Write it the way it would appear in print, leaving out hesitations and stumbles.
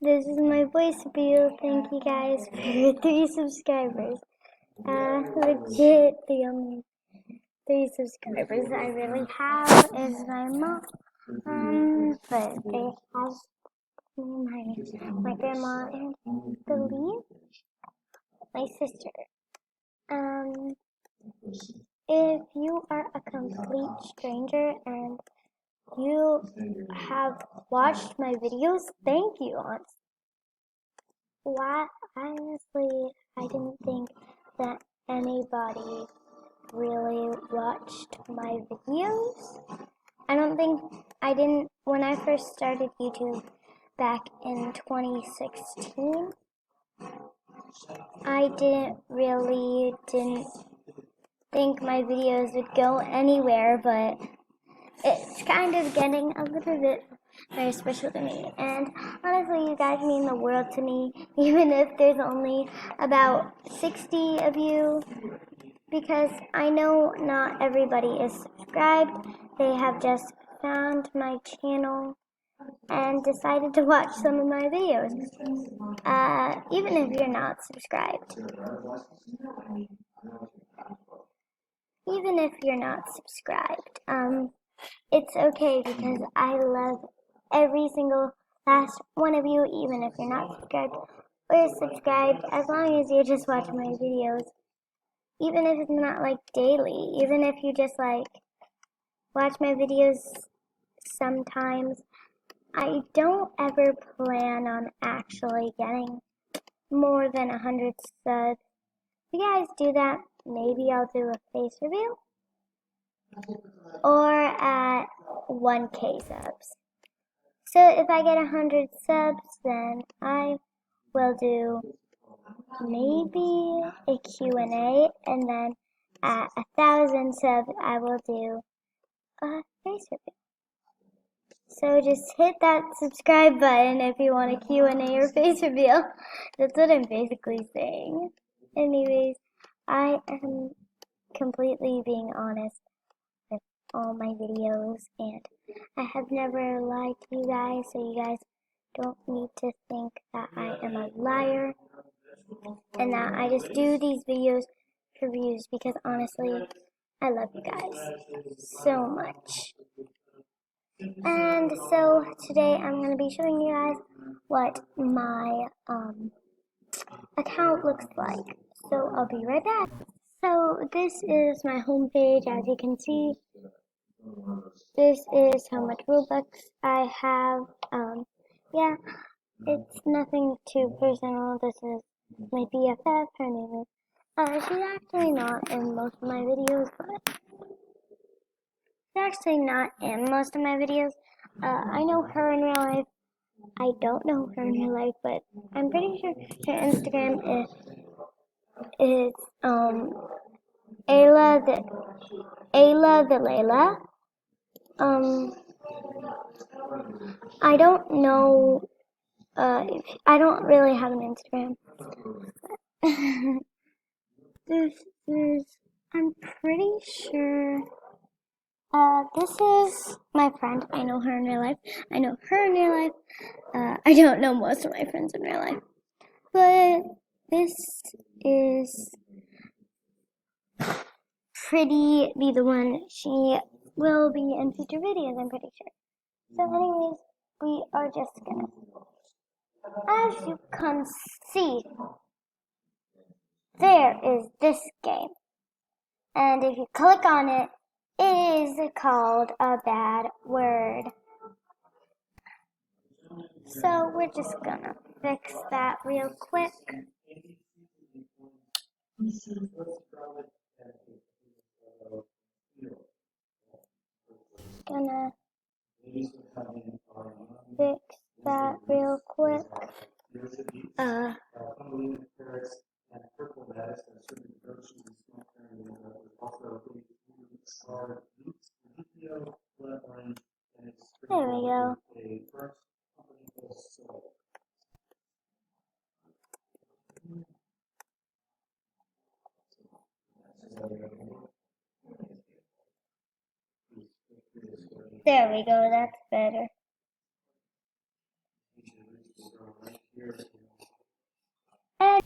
This is my voice reveal. Thank you guys for 3 subscribers. Legit, the only 3 subscribers I really have is my mom. But they have my grandma and I believe my sister. If you are a complete stranger and you have watched my videos, thank you. Honestly, I didn't think that anybody really watched my videos. When I first started YouTube back in 2016, I didn't think my videos would go anywhere, but it's kind of getting a little bit very special to me. And honestly, you guys mean the world to me, even if there's only about 60 of you, because I know not everybody is subscribed. They have just found my channel and decided to watch some of my videos, even if you're not subscribed. Even if you're not subscribed, it's okay because I love every single last one of you, even if you're not subscribed or subscribed, as long as you just watch my videos. Even if it's not like daily, even if you just like watch my videos sometimes, I don't ever plan on actually getting more than 100 subs. If you guys do that, maybe I'll do a face reveal. Or at 1K subs. So if I get 100 subs, then I will do maybe a Q&A, and then at 1,000 subs, I will do a face reveal. So just hit that subscribe button if you want a Q&A or face reveal. That's what I'm basically saying. Anyways, I am completely being honest with all my videos, and I have never lied to you guys, so you guys don't need to think that I am a liar and that I just do these videos for views, because honestly, I love you guys so much. And so today I'm going to be showing you guys what my account looks like. So I'll be right back. So this is my homepage. As you can see, this is how much Robux I have. Yeah, it's nothing too personal. This is my BFF. Her name is. She's actually not in most of my videos, but I know her in real life. I don't know her in real life, but I'm pretty sure her Instagram is Ayla the Layla. I don't know. I don't really have an Instagram. I'm pretty sure. This is my friend. I know her in real life. I know her in real life. I don't know most of my friends in real life. But this is Pretty be the one. She will be in future videos, I'm pretty sure. So anyways, we are just gonna, as you can see, there is this game. And if you click on it, it is called a bad word. So we're just gonna fix that real quick. gonna fix that real quick. There we go. There we go, that's better. And